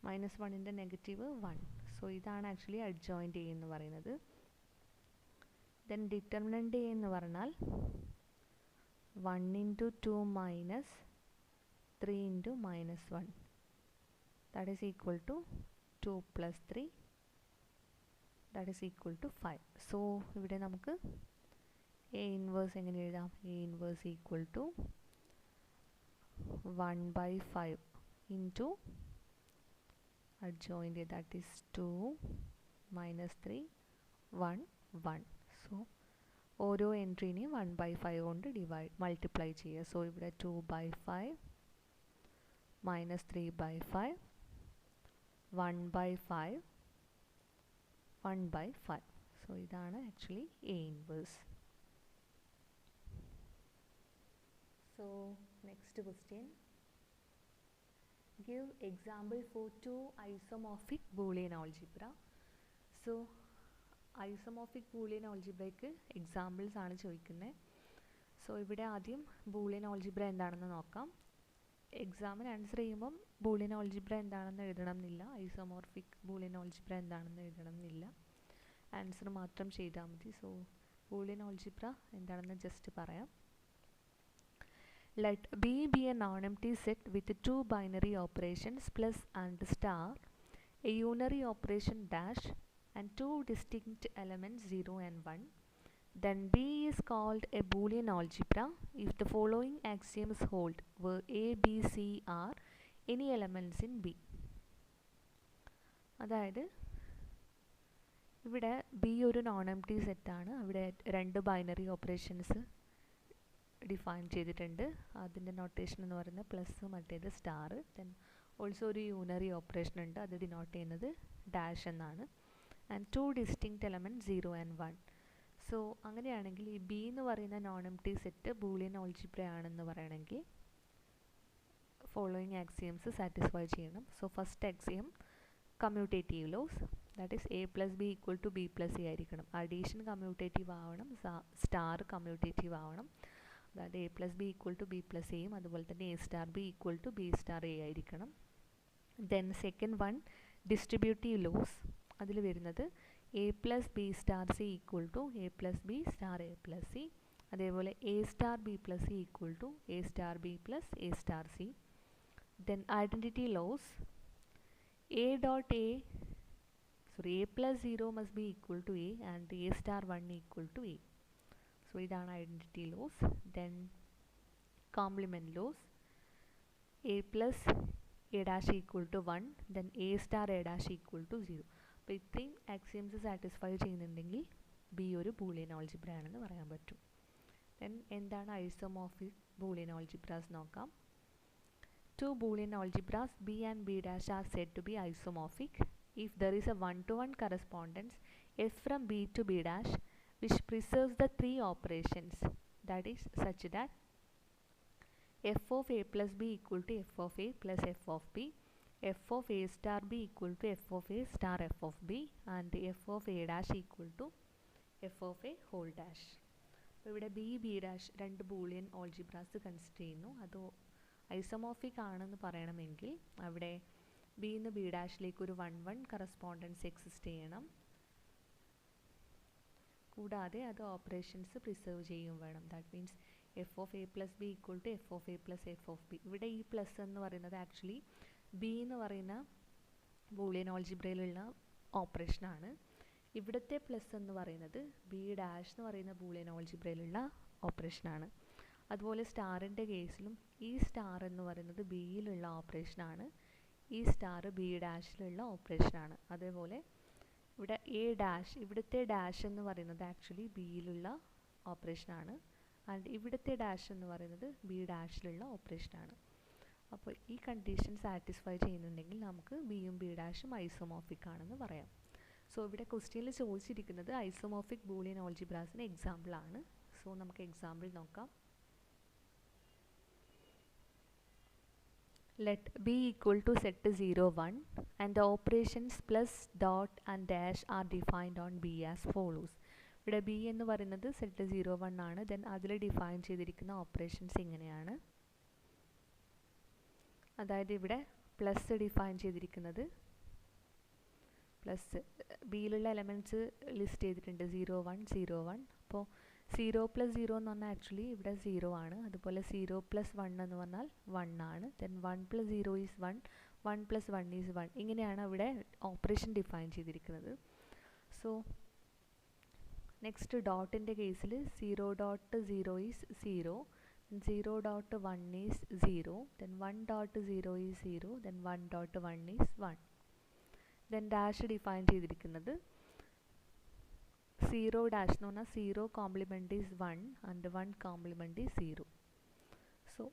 -1ൻ്റെ നെഗറ്റീവ് 1. സോ ഇതാണ് ആക്ച്വലി അഡ്ജോയിൻറ്റ് എ എന്ന് പറയുന്നത്. ദെൻ ഡിറ്റർമിനൻ്റ് എ എന്ന് പറഞ്ഞാൽ 1 × 2 - 3 × -1, that is equal to 2 + 3, that is equal to 5. So ഇവിടെ നമുക്ക് എ ഇൻവേഴ്സ് എങ്ങനെ എഴുതാം? A inverse equal to 1/5 into adjoint, that is 2 -3 1 1. So ഓരോ എൻട്രീനെയും 1/5 കൊണ്ട് മൾട്ടിപ്ലൈ ചെയ്യുക. സോ ഇവിടെ 2/5 -3/5 1/5 1/5. സോ ഇതാണ് actually A inverse. So next question, give example for 2 isomorphic Boolean algebra. So isomorphic Boolean ഓൾജിബ്രയ്ക്ക് എക്സാമ്പിൾസ് ആണ് ചോദിക്കുന്നത്. സോ ഇവിടെ ആദ്യം ബൂളിയൻ ഓൾജിബ്ര എന്താണെന്ന് നോക്കാം. എക്സാമിന് ആൻസർ ചെയ്യുമ്പം ബൂളിയൻ ഓൾജിബ്ര എന്താണെന്ന് എഴുതണം എന്നില്ല, ഐസോമോർഫിക് ബൂളിയൻ ഓൾജിബ്ര എന്താണെന്ന് എഴുതണം എന്നില്ല, ആൻസർ മാത്രം ചെയ്താൽ മതി. സോ ബൂളിയൻ ഓൾജിബ്ര എന്താണെന്ന് ജസ്റ്റ് പറയാം. Let B be a non-empty set with 2 binary operations plus and star, a unary operation dash, and 2 distinct elements 0 and 1. Then B is called a Boolean algebra if the following axioms hold, where A, B, C are any elements in B. അതായത് ഇവിടെ ബി ഒരു നോൺ എംപ്റ്റി സെറ്റാണ്. അവിടെ 2 ബൈനറി ഓപ്പറേഷൻസ് ഡിഫൈൻ ചെയ്തിട്ടുണ്ട്. അതിൻ്റെ നൊട്ടേഷൻ എന്ന് പറയുന്നത് പ്ലസ്, മറ്റേത് സ്റ്റാർ. ദെൻ ഓൾസോ ഒരു യൂണറി ഓപ്പറേഷൻ ഉണ്ട്, അത് ഡിനോട്ട് ചെയ്യുന്നത് ഡാഷ് എന്നാണ്. And 2 distinct element 0 and 1. So അങ്ങനെയാണെങ്കിൽ ഈ ബി എന്ന് പറയുന്ന non empty set Boolean algebra ആണെന്ന് പറയണമെങ്കിൽ ഫോളോയിങ് ആക്സിയംസ് സാറ്റിസ്ഫൈ ചെയ്യണം. So first axiom commutative laws, that is A plus B equal to B plus A ആയിരിക്കണം. അഡീഷൻ കമ്മ്യൂട്ടേറ്റീവ് ആവണം, സ്റ്റാർ കമ്മ്യൂട്ടേറ്റീവ് ആവണം. അതായത് A plus B equal to B plus എയും അതുപോലെ തന്നെ A star B equal to B star A ആയിരിക്കണം. Then second one distributive laws, അതിൽ വരുന്നത് A plus B star C equal to A plus B star A plus C. അതേപോലെ A star B plus C equal to A star B plus A star C. Then identity laws, A dot A plus 0 must be equal to A and A star 1 equal to A. So ഇതാണ് identity laws. Then complement laws, A plus A dash equal to 1, then A star A dash equal to 0. അപ്പോൾ ഇത്രയും ആക്സിയംസ് സാറ്റിസ്ഫൈ ചെയ്യുന്നുണ്ടെങ്കിൽ ബി ഒരു ബൂളിയൻ ഓൾജിബ്ര ആണെന്ന് പറയാൻ പറ്റും. ദെൻ എന്താണ് ഐസോമോർഫിക് ബൂളിയൻ ഓൾജിബ്രാസ് നോക്കാം. 2 Boolean algebras B and B dash are said to be isomorphic if there is a one-to-one correspondence f from B to B dash which preserves the 3 operations, that is such that f of a plus b equal to f of a plus f of b, f of a star b equal to f of a star f of b, and f of a dash equal to f of a whole dash. അപ്പോൾ ഇവിടെ B B dash 2 Boolean algebras consider ചെയ്യുന്നു. അത് ഐസോമോർഫിക് ആണെന്ന് പറയണമെങ്കിൽ അവിടെ ബി നിന്ന് ബി ഡാഷിലേക്ക് ഒരു 1-1 കറസ്പോണ്ടൻസ് എക്സിസ്റ്റ് ചെയ്യണം. കൂടാതെ അത് ഓപ്പറേഷൻസ് പ്രിസർവ് ചെയ്യും വേണം. That means F of A plus B equal to F of A plus F of B. ഇവിടെ ഈ പ്ലസ് എന്ന് പറയുന്നത് ആക്ച്വലി ബി എന്ന് പറയുന്ന ബൂളിയൻ ഓൾജിബ്രയിലുള്ള ഓപ്പറേഷനാണ്. ഇവിടുത്തെ പ്ലസ് എന്ന് പറയുന്നത് ബി ഡാഷ് എന്ന് പറയുന്ന ബൂളിയൻ ഓൾജിബ്രയിലുള്ള ഓപ്പറേഷനാണ്. അതുപോലെ സ്റ്റാറിൻ്റെ കേസിലും ഈ സ്റ്റാർ എന്ന് പറയുന്നത് ബിയിലുള്ള ഓപ്പറേഷനാണ്, ഈ സ്റ്റാർ ബി ഡാഷിലുള്ള ഓപ്പറേഷനാണ്. അതേപോലെ ഇവിടെ എ ഡാഷ്, ഇവിടുത്തെ ഡാഷ് എന്ന് പറയുന്നത് ആക്ച്വലി ബിയിലുള്ള ഓപ്പറേഷനാണ്, ആൻഡ് ഇവിടുത്തെ ഡാഷ് എന്ന് പറയുന്നത് ബി ഡാഷിലുള്ള ഓപ്പറേഷനാണ്. അപ്പോൾ ഈ കണ്ടീഷൻ സാറ്റിസ്ഫൈ ചെയ്യുന്നുണ്ടെങ്കിൽ നമുക്ക് ബിയും ബി ഡാഷും ഐസോമോർഫിക് ആണെന്ന് പറയാം. സോ ഇവിടെ ക്വസ്റ്റ്യനിൽ ചോദിച്ചിരിക്കുന്നത് ഐസോമോർഫിക് ബൂളിയൻ ഓൾജിബ്രാസിന് എക്സാമ്പിൾ ആണ്. സോ നമുക്ക് എക്സാമ്പിൾ നോക്കാം. Let b equal to set 0 1 and the operations plus dot and dash are defined on b as follows. ഇവിടെ b എന്ന് പറയുന്നത് സെറ്റ് 0 1 ആണ്. ദെൻ അതിൽ ഡിഫൈൻ ചെയ്തിരിക്കുന്ന ഓപ്പറേഷൻസ് ഇങ്ങനെയാണ്. അതായത് ഇവിടെ പ്ലസ് ഡിഫൈൻ ചെയ്തിരിക്കുന്നത്, പ്ലസ് ബിയിലുള്ള എലമെൻറ്റ്സ് ലിസ്റ്റ് ചെയ്തിട്ടുണ്ട് 0 1 0 1. അപ്പോൾ 0 പ്ലസ് 0 എന്ന് പറഞ്ഞാൽ ആക്ച്വലി ഇവിടെ 0 ആണ്. അതുപോലെ 0 പ്ലസ് 1 എന്ന് പറഞ്ഞാൽ 1 ആണ്. Then 1 plus 0 is 1, 1 plus 1 is 1. ഇങ്ങനെയാണ് ഇവിടെ ഓപ്പറേഷൻ ഡിഫൈൻ ചെയ്തിരിക്കുന്നത്. സോ നെക്സ്റ്റ് ഡോട്ടിൻ്റെ കേസിൽ 0 dot 0 is 0, 0 dot 1 is 0, then 1 dot 0 is 0, then 1 dot 1 is 1. Then dash define ചെയ്തിരിക്കുന്നത് 0 ഡാഷ് എന്ന് പറഞ്ഞാൽ 0 compliment is 1 and 1 compliment is 0. So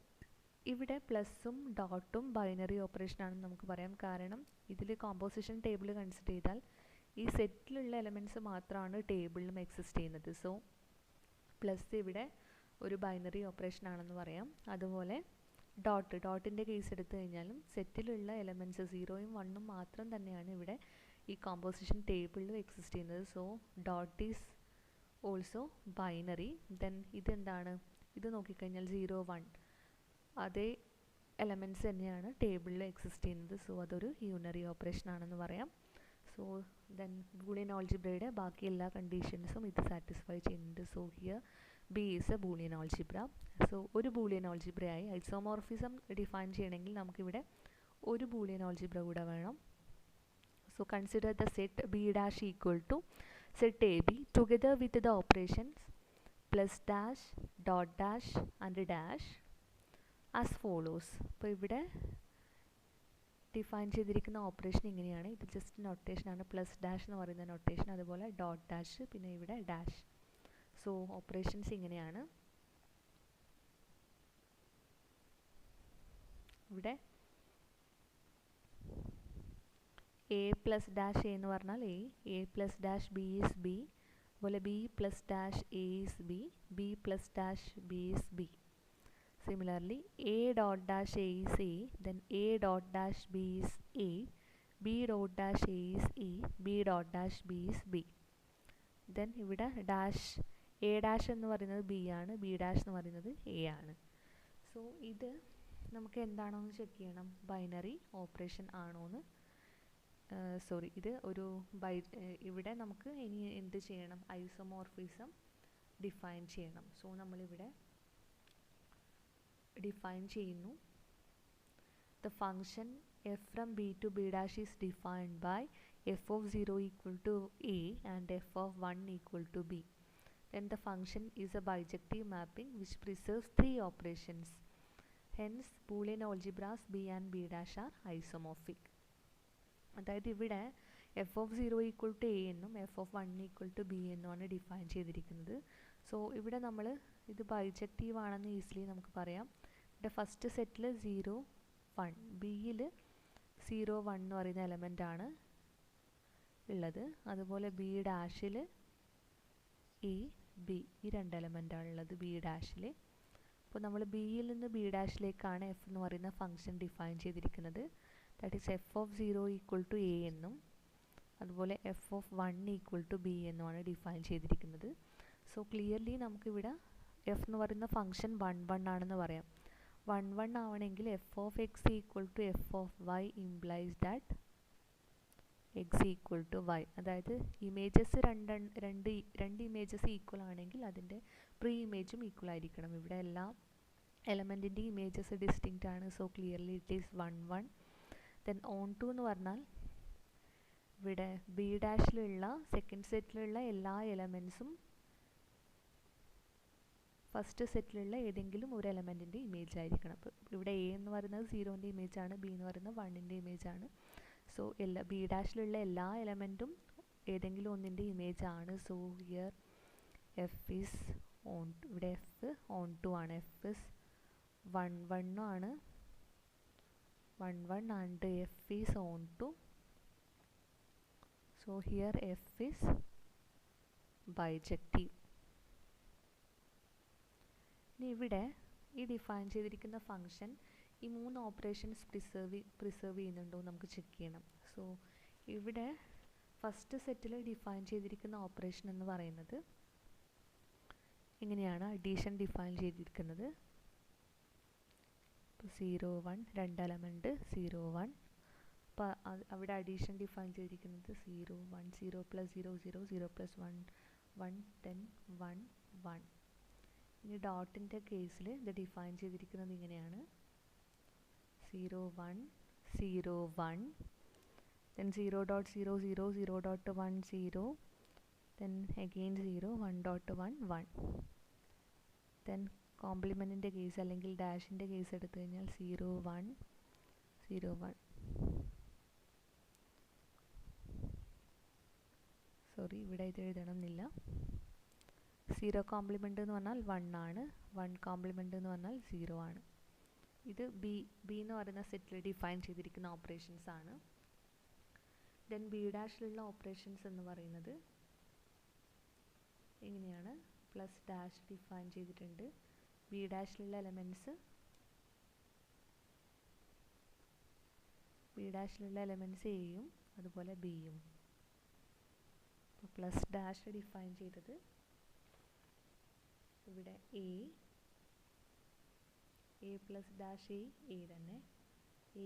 ഇവിടെ പ്ലസും ഡോട്ടും ബൈനറി ഓപ്പറേഷൻ ആണെന്ന് നമുക്ക് പറയാം. കാരണം ഇതിൽ കോമ്പോസിഷൻ ടേബിൾ കൺസിഡർ ചെയ്താൽ ഈ സെറ്റിലുള്ള എലമെൻറ്റ്സ് മാത്രമാണ് ടേബിളിലും എക്സിസ്റ്റ് ചെയ്യുന്നത്. സോ പ്ലസ് ഇവിടെ ഒരു ബൈനറി ഓപ്പറേഷൻ ആണെന്ന് പറയാം. അതുപോലെ ഡോട്ടിൻ്റെ കേസ് എടുത്തു കഴിഞ്ഞാലും സെറ്റിലുള്ള എലമെൻറ്റ്സ് 0യും 1ഉം മാത്രം തന്നെയാണ് ഇവിടെ ഈ കോമ്പോസിഷൻ ടേബിളിൽ എക്സിസ്റ്റ് ചെയ്യുന്നത്. So dot is also binary. Then ഇതെന്താണ്, ഇത് നോക്കിക്കഴിഞ്ഞാൽ 0 1 അതേ എലമെൻറ്റ്സ് തന്നെയാണ് ടേബിളിൽ എക്സിസ്റ്റ് ചെയ്യുന്നത്. സോ അതൊരു യൂണറി ഓപ്പറേഷൻ ആണെന്ന് പറയാം. സോ ദെൻ ബൂളിയൻ ഓൾജിബ്രയുടെ ബാക്കി എല്ലാ കണ്ടീഷൻസും ഇത് സാറ്റിസ്ഫൈ ചെയ്യുന്നുണ്ട്. So here B is A Boolean algebra. So ഒരു ബൂളിയൻ ഓൾജിബ്രയായി ഐസോമോർഫിസം ഡിഫൈൻ ചെയ്യണമെങ്കിൽ നമുക്കിവിടെ ഒരു ബൂളിയൻ ഓൾജിബ്ര കൂടെ വേണം. So consider the set b dash equal to set ab together with the operations plus dash, dot dash and dash as follows. അപ്പോൾ ഇവിടെ ഡിഫൈൻ ചെയ്തിരിക്കുന്ന ഓപ്പറേഷൻ ഇങ്ങനെയാണ്. ഇത് ജസ്റ്റ് നൊട്ടേഷനാണ്, പ്ലസ് ഡാഷ് എന്ന് പറയുന്ന നൊട്ടേഷൻ, അതുപോലെ ഡോട്ട് ഡാഷ്, പിന്നെ ഇവിടെ ഡാഷ്. സോ ഓപ്പറേഷൻസ് ഇങ്ങനെയാണ്. ഇവിടെ എ പ്ലസ് ഡാഷ് എ എന്ന് പറഞ്ഞാൽ A plus dash B is B, അതുപോലെ B plus dash A is B, B plus dash B is B. Similarly A dot dash A is A, then A dot dash B is A, B dot dash A is A, B dot dash B is B. Then ഇവിടെ ഡാഷ് എ ഡാഷ് എന്ന് പറയുന്നത് ബി ആണ്, ബി ഡാഷ് എന്ന് പറയുന്നത് എ ആണ്. സോ ഇത് നമുക്ക് എന്താണോ എന്ന് ചെക്ക് ചെയ്യണം, ബൈനറി ഓപ്പറേഷൻ ആണോ എന്ന്. സോറി, ഇത് ഒരു ഇവിടെ നമുക്ക് ഇനി എന്ത് ചെയ്യണം, ഐസോമോർഫിസം ഡിഫൈൻ ചെയ്യണം. സോ നമ്മളിവിടെ ഡിഫൈൻ ചെയ്യുന്നു. The function F from B to B dash is defined by F of 0 equal to A and F of 1 equal to B. Then the function is a bijective mapping which preserves 3 operations. Hence Boolean algebras b and b dash are isomorphic. അതായത് ഇവിടെ F of 0 equal to A എന്നും F of 1 equal to B എന്നുമാണ് ഡിഫൈൻ ചെയ്തിരിക്കുന്നത്. സോ ഇവിടെ നമ്മൾ ഇത് ബൈജക്റ്റീവ് ആണെന്ന് ഈസിലി നമുക്ക് പറയാം. ഇവിടെ ഫസ്റ്റ് സെറ്റിൽ 0 1, ബിയിൽ 0 1 എന്ന് പറയുന്ന എലമെൻ്റ് ആണ് ഉള്ളത്. അതുപോലെ ബി ഡാഷിൽ എ ബി, ഈ രണ്ട് എലമെൻ്റാണ് ഉള്ളത് ബി ഡാഷിൽ. അപ്പോൾ നമ്മൾ ബിയിൽ നിന്ന് ബി ഡാഷിലേക്കാണ് എഫ് എന്ന് പറയുന്ന ഫംഗ്ഷൻ ഡിഫൈൻ ചെയ്തിരിക്കുന്നത്. That is F of 0 equal to A എന്നും അതുപോലെ F of 1 equal to B എന്നുമാണ് ഡിഫൈൻ ചെയ്തിരിക്കുന്നത്. സോ ക്ലിയർലി നമുക്കിവിടെ എഫ് എന്ന് പറയുന്ന ഫംഗ്ഷൻ 1 1 ആണെന്ന് പറയാം. 1 1 ആവണമെങ്കിൽ F of X equal to F of Y implies that X equal to Y. അതായത് ഇമേജസ് രണ്ട് ഇമേജസ് ഈക്വൽ ആണെങ്കിൽ അതിൻ്റെ പ്രീ ഇമേജും ഈക്വൽ ആയിരിക്കണം. ഇവിടെ എല്ലാ എലമെൻറ്റിൻ്റെ ഇമേജസ് ഡിസ്റ്റിങ്ക്റ്റ് ആണ്. So clearly it is 1 1. Then onto എന്ന് പറഞ്ഞാൽ ഇവിടെ ബി ഡാഷിലുള്ള സെക്കൻഡ് സെറ്റിലുള്ള എല്ലാ എലമെൻസും ഫസ്റ്റ് സെറ്റിലുള്ള ഏതെങ്കിലും ഒരു എലമെൻറ്റിൻ്റെ ഇമേജ് ആയിരിക്കണം. അപ്പോൾ ഇവിടെ എ എന്ന് പറയുന്നത് 0ൻ്റെ ഇമേജാണ്, ബി എന്ന് പറയുന്നത് 1ൻ്റെ ഇമേജാണ്. സോ ബി ഡാഷിലുള്ള എല്ലാ എലമെൻറ്റും ഏതെങ്കിലും ഒന്നിൻ്റെ ഇമേജ് ആണ്. So here F is on, ഇവിടെ എഫ് ഓൺ ടു ആണ്, എഫ് ഇസ് 1 1 ആണ്, 1 1 and F is onto. So here F is bijective. ഇനി ഇവിടെ ഈ ഡിഫൈൻ ചെയ്തിരിക്കുന്ന ഫംഗ്ഷൻ ഈ 3 ഓപ്പറേഷൻസ് പ്രിസർവ് ചെയ്യുന്നുണ്ടോ നമുക്ക് ചെക്ക് ചെയ്യണം. സോ ഇവിടെ ഫസ്റ്റ് സെറ്റിൽ ഡിഫൈൻ ചെയ്തിരിക്കുന്ന ഓപ്പറേഷൻ എന്ന് പറയുന്നത് ഇങ്ങനെയാണ്. അഡീഷൻ ഡിഫൈൻ ചെയ്തിരിക്കുന്നത്. ഇപ്പോൾ 0 1 2 എലമെൻറ്റ് 0 1. അപ്പോൾ അവിടെ അഡീഷൻ ഡിഫൈൻ ചെയ്തിരിക്കുന്നത് 0 1 0 പ്ലസ് 0 0 0 പ്ലസ് 1 1 10 1 1. ഇനി ഡോട്ടിൻ്റെ കേസിൽ ഇത് ഡിഫൈൻ ചെയ്തിരിക്കുന്നത് ഇങ്ങനെയാണ്. 0 1 0 1, then 0 dot 0 0 0 dot 1 0, then again 0 1 dot 1 1. then കോംപ്ലിമെൻറ്റിൻ്റെ case അല്ലെങ്കിൽ ഡാഷിൻ്റെ കേസ് എടുത്തു കഴിഞ്ഞാൽ 0 1 0 1. സോറി, ഇവിടെ ഇത് എഴുതണമെന്നില്ല. 0 കോംപ്ലിമെൻ്റ് എന്ന് പറഞ്ഞാൽ 1 ആണ്, 1 കോംപ്ലിമെൻ്റ് എന്ന് പറഞ്ഞാൽ 0 ആണ്. ഇത് ബി എന്ന് പറയുന്ന സെറ്റിൽ ഡിഫൈൻ ചെയ്തിരിക്കുന്ന ഓപ്പറേഷൻസ് ആണ്. ദെൻ ബി ഡാഷിലുള്ള ഓപ്പറേഷൻസ് എന്ന് പറയുന്നത് ഇങ്ങനെയാണ്. പ്ലസ് ഡാഷ് ഡിഫൈൻ ചെയ്തിട്ടുണ്ട്. ബി ഡാഷിലുള്ള എലമെൻറ്റ്സ് എയും അതുപോലെ ബിയും. അപ്പോൾ പ്ലസ് ഡാഷ് ഡിഫൈൻ ചെയ്തത് ഇവിടെ എ പ്ലസ് ഡാഷ് എ തന്നെ,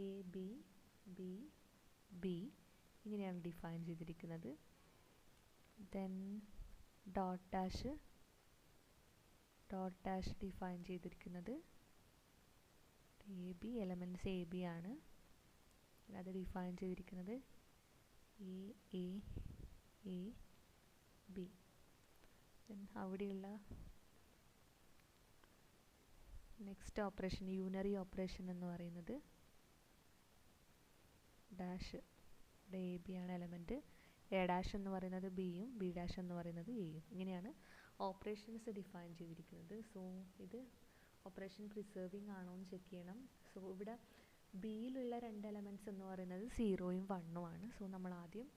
എ ബി ബി ബി ഇങ്ങനെയാണ് ഡിഫൈൻ ചെയ്തിരിക്കുന്നത്. ദെൻ ഡോട്ട് ഡാഷ് ഡിഫൈൻ ചെയ്തിരിക്കുന്നത് A B, elements A B ആണ്. അത് ഡിഫൈൻ ചെയ്തിരിക്കുന്നത് എ ബി. ദെൻ അവിടെയുള്ള നെക്സ്റ്റ് ഓപ്പറേഷൻ യൂണറി ഓപ്പറേഷൻ എന്ന് പറയുന്നത് ഡാഷ്, ഇവിടെ എ ബി ആണ് എലമെൻറ്റ്, എ ഡാഷ് എന്ന് പറയുന്നത് ബിയും ബി ഡാഷ് എന്ന് പറയുന്നത് എയും. ഇങ്ങനെയാണ് ഓപ്പറേഷൻസ് ഡിഫൈൻ ചെയ്തിരിക്കുന്നത്. സോ ഇത് ഓപ്പറേഷൻ പ്രിസർവിങ് ആണോ എന്ന് ചെക്ക് ചെയ്യണം. സോ ഇവിടെ ബിയിലുള്ള 2 എലമെൻറ്റ്സ് എന്ന് പറയുന്നത് 0യും 1ഉം ആണ്. സോ നമ്മൾ ആദ്യം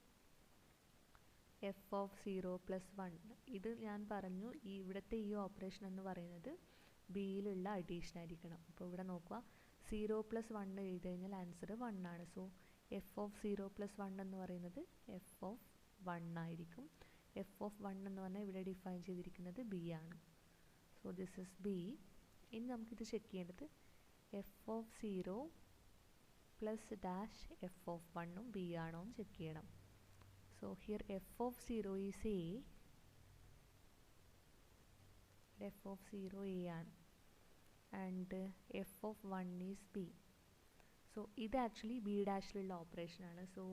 എഫ് ഓഫ് 0 പ്ലസ് 1, ഇത് ഞാൻ പറഞ്ഞു ഇവിടുത്തെ ഈ ഓപ്പറേഷൻ എന്ന് പറയുന്നത് ബിയിലുള്ള അഡീഷൻ ആയിരിക്കണം. അപ്പോൾ ഇവിടെ നോക്കുക, 0 പ്ലസ് 1 എഴുതി കഴിഞ്ഞാൽ ആൻസർ 1 ആണ്. സോ എഫ് ഓഫ് 0 പ്ലസ് 1 എന്ന് പറയുന്നത് എഫ് ഓഫ് 1 ആയിരിക്കും. എഫ് ഓഫ് 1 എന്ന് പറഞ്ഞാൽ ഇവിടെ ഡിഫൈൻ ചെയ്തിരിക്കുന്നത് ബി ആണ്. So this is B. ഇനി നമുക്കിത് ചെക്ക് ചെയ്യേണ്ടത് F of 0 plus dash F of 1ഉം ബി ആണോ എന്ന് ചെക്ക് ചെയ്യണം. So here F of 0 is A, F of 0 A ആണ്, and F of 1 is B. So ഇത് ആക്ച്വലി ബി ഡാഷിലുള്ള ഓപ്പറേഷനാണ്. So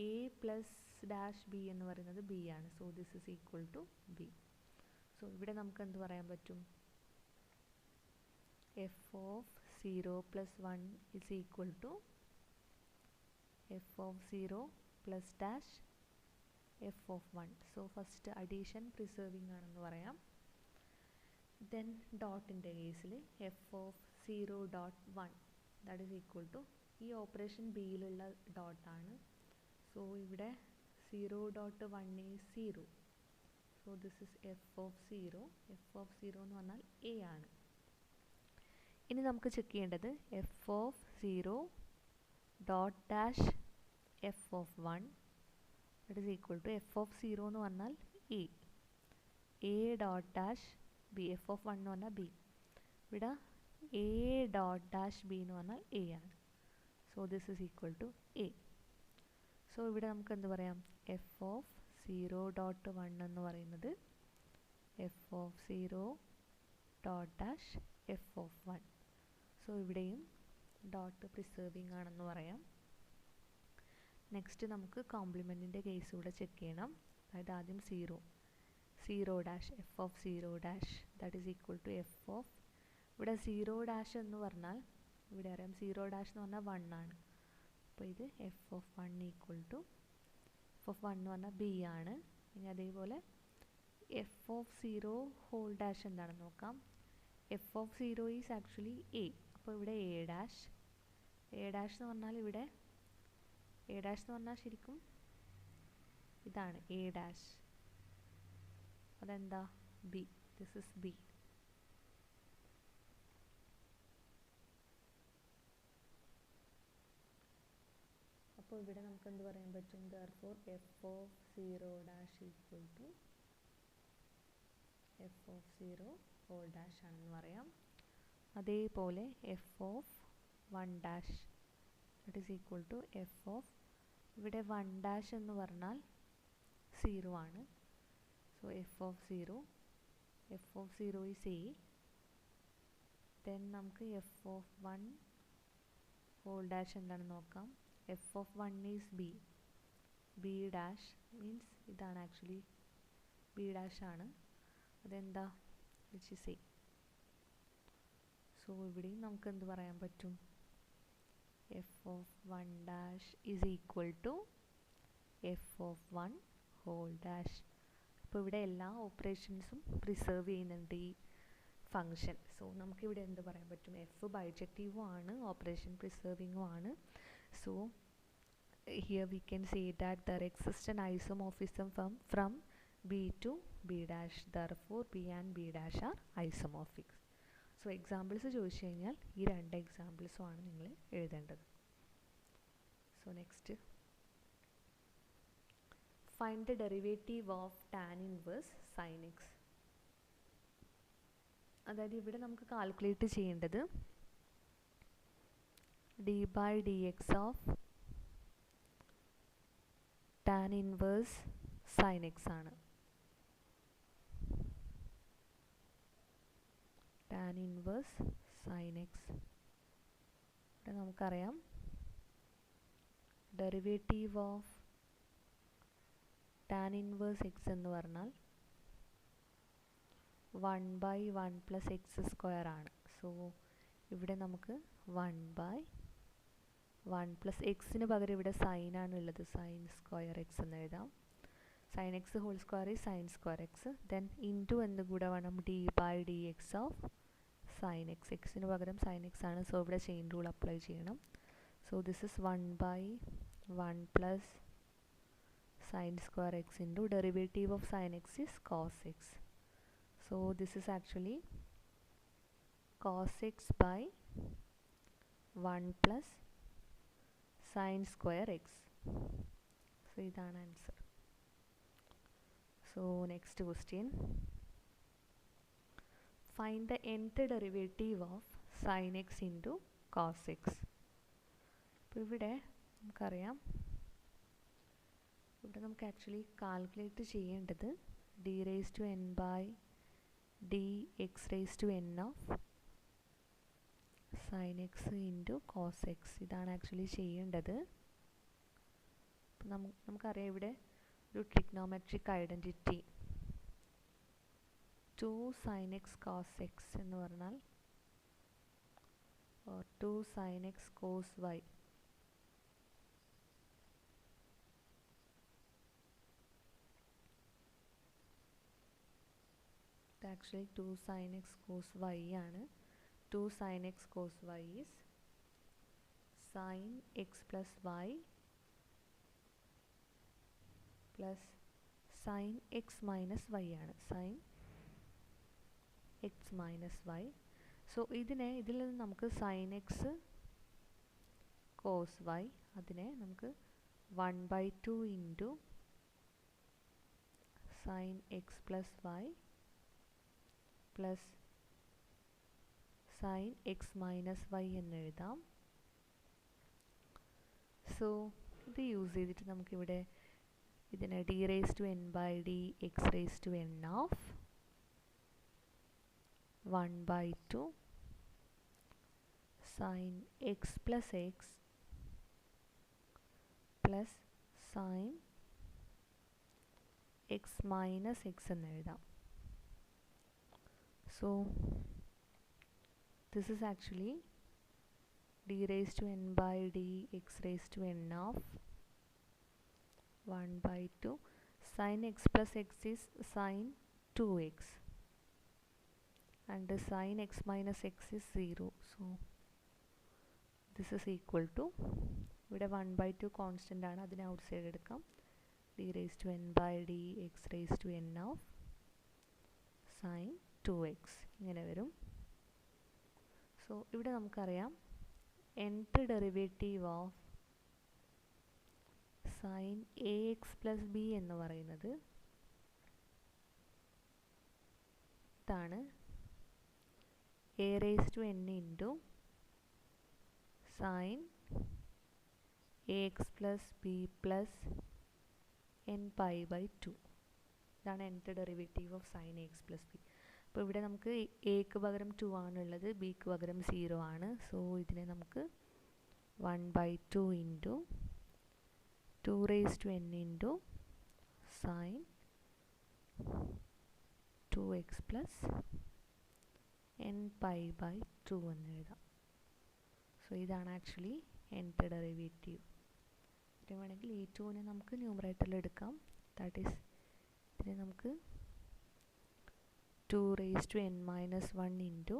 A plus dash B എന്ന് പറയുന്നത് ബി ആണ്. So this is equal to B. So ഇവിടെ നമുക്ക് എന്ത് പറയാൻ പറ്റും? F of 0 plus 1 is equal to F of 0 plus dash F of 1. So first addition preserving ആണെന്ന് പറയാം. ദെൻ ഡോട്ടിൻ്റെ കേസിൽ F of 0 dot 1 that is equal to, ഈ ഓപ്പറേഷൻ ബിയിലുള്ള ഡോട്ടാണ്. സോ ഇവിടെ 0 dot 1 is 0. So this is F of 0. F of 0 എന്ന് പറഞ്ഞാൽ എ ആണ്. ഇനി നമുക്ക് ചെക്ക് ചെയ്യേണ്ടത് F of 0 dot dash F of 1 that is equal to F of 0 എന്ന് പറഞ്ഞാൽ A dot dash B, F of 1 എന്ന് പറഞ്ഞാൽ ബി. ഇവിടെ എ ഡോട്ട് ഡാഷ് ബി എന്ന് പറഞ്ഞാൽ എ ആണ്. So this is equal to A. So ഇവിടെ നമുക്ക് എന്ത് പറയാം? എഫ് ഓഫ് 0 ഡോട്ട് 1 എന്ന് പറയുന്നത് F of 0 dot dash F of 1. So ഇവിടെയും ഡോട്ട് പ്രിസേർവിങ് ആണെന്ന് പറയാം. നെക്സ്റ്റ് നമുക്ക് കോംപ്ലിമെൻറ്റിൻ്റെ കേസ് കൂടെ ചെക്ക് ചെയ്യണം. അതായത് ആദ്യം 0 dash F of 0 dash that is equal to F of, ഇവിടെ 0 ഡാഷ് എന്ന് പറഞ്ഞാൽ ഇവിടെ അറിയാം 0 ഡാഷ് എന്ന് പറഞ്ഞാൽ 1 ആണ്. അപ്പോൾ ഇത് F of 1 equal to F of 1 എന്ന് പറഞ്ഞാൽ ബി ആണ്. ഇനി അതേപോലെ എഫ് ഓഫ് 0 ഹോൾ ഡാഷ് എന്താണെന്ന് നോക്കാം. F of 0 is actually A. അപ്പോൾ ഇവിടെ എ ഡാഷ് എന്ന് പറഞ്ഞാൽ ഇവിടെ എ ഡാഷ് എന്ന് പറഞ്ഞാൽ ശരിക്കും ഇതാണ് എ ഡാഷ്. അതെന്താ ബി, ദിസ് ഇസ് ബി. അപ്പോൾ ഇവിടെ നമുക്ക് എന്ത് പറയാൻ പറ്റും, therefore F of 0 dash equal to F of 0 whole dash ആണെന്ന് പറയാം. അതേപോലെ F of 1 dash that is equal to F of, ഇവിടെ 1 ഡാഷ് എന്ന് പറഞ്ഞാൽ 0 ആണ്. So F of 0 is A. Then നമുക്ക് എഫ് ഓഫ് 1 ഹോൾ ഡാഷ് എന്താണെന്ന് നോക്കാം. F of 1 is B. B dash means ഇതാണ് ആക്ച്വലി ബി ഡാഷ് ആണ്. അതെന്താ വിച്ച് ഇസ് എ. സോ ഇവിടെയും നമുക്ക് എന്ത് പറയാൻ പറ്റും, F of 1 dash is equal to F of 1 whole dash. അപ്പോൾ ഇവിടെ എല്ലാ ഓപ്പറേഷൻസും പ്രിസേർവ് ചെയ്യുന്നുണ്ട് ഈ ഫങ്ഷൻ. സോ നമുക്കിവിടെ എന്ത് പറയാൻ പറ്റും, എഫ് ബൈജക്റ്റീവും ആണ് ഓപ്പറേഷൻ പ്രിസേർവിങ്ങും ആണ്. So here we can say that there exist an isomorphism from B to B dash, therefore B and B dash are isomorphic. So examples ചോദിച്ചു കഴിഞ്ഞാൽ ഈ 2 എക്സാമ്പിൾസും ആണ് നിങ്ങൾ എഴുതേണ്ടത്. So next, find the derivative of tan inverse sine X. അതായത് ഇവിടെ നമുക്ക് കാൽക്കുലേറ്റ് ചെയ്യേണ്ടത് D by D X of tan inverse sine X ആണ്. ടാൻ ഇൻവേഴ്സ് സൈൻ എക്സ്, ഇവിടെ നമുക്കറിയാം derivative of tan inverse X എന്ന് പറഞ്ഞാൽ 1/1 പ്ലസ് എക്സ് സ്ക്വയർ ആണ്. സോ ഇവിടെ നമുക്ക് 1/1 പ്ലസ് എക്സിന് പകരം ഇവിടെ സൈൻ ആണ് ഉള്ളത്, സൈൻ സ്ക്വയർ എക്സ് എന്ന് എഴുതാം. സൈൻ എക്സ് ഹോൾ സ്ക്വയർ ഈ sine square X, then into എന്ന് കൂടെ വേണം D by D X of sine X. എക്സിന് പകരം സൈൻ എക്സ് ആണ്. സോ ഇവിടെ ചെയിൻ റൂൾ അപ്ലൈ ചെയ്യണം. So this is 1/1 plus sine square X into derivative of sine X is cos X. So this is actually cos x by 1 plus sin square x. So ഇതാണ് answer. So next question, find the nth derivative of sin x into cos x. അപ്പോൾ ഇവിടെ നമുക്കറിയാം, ഇവിടെ നമുക്ക് ആക്ച്വലി കാൽക്കുലേറ്റ് ചെയ്യേണ്ടത് d raised to n by dx raised to n of sin x into cos x. ഇതാണ് ആക്ച്വലി ചെയ്യേണ്ടത്. നമുക്കറിയാം ഇവിടെ ഒരു trigonometric identity 2 sin x cos x എന്ന് പറഞ്ഞാൽ 2 sin x cos y actually 2 sin x cos y ആണ്. 2 sin x cos y is sin x plus y plus sin x minus y ആണ്, sin x minus y. So ഇതിൽ നിന്ന് നമുക്ക് sin x cos y അതിനെ നമുക്ക് 1/2 into sin x plus y plus sine X minus Y എന്ന് എഴുതാം. സോ ഇത് യൂസ് ചെയ്തിട്ട് നമുക്കിവിടെ ഇതിനെ D raise to N by D X raise to N of 1/2 sin x plus x plus sin x minus x എന്ന് എഴുതാം. So this is actually d raised to n by d x raised to n of 1/2 sin x plus x is sin 2x and sin x minus x is 0. So this is equal to, ഇവിടെ 1/2 കോൺസ്റ്റൻ്റ് ആണ്, അതിനെ ഔട്ട് സൈഡ് എടുക്കാം. d raised to n by d x raised to n of sin 2x ഇങ്ങനെ വരും. സോ ഇവിടെ നമുക്കറിയാം nth derivative of sin ax plus b എന്ന് പറയുന്നത് ഇതാണ്, a raised to n into sin ax plus b plus n pi by 2. ഇതാണ് nth derivative of sin ax plus b. അപ്പോൾ ഇവിടെ നമുക്ക് എക്ക് പകരം 2 ആണുള്ളത്, ബിക്ക് പകരം 0 ആണ്. സോ ഇതിനെ നമുക്ക് 1/2 into 2 raised to n into sin 2x plus n pi by 2 എന്ന് എഴുതാം. സോ ഇതാണ് ആക്ച്വലി nth ഡെറിവേറ്റീവ്. ഇതിന് വേണമെങ്കിൽ ഈ 2നെ നമുക്ക് ന്യൂമറേറ്ററിൽ എടുക്കാം. ദാറ്റ് ഈസ് ഇതിനെ നമുക്ക് 2 raised to n minus 1 into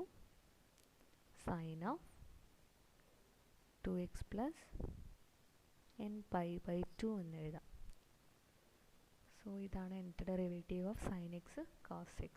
sin of 2x plus n pi by 2 എന്ന് എഴുതാം. സോ ഇതാണ് nth derivative of sin x cos x.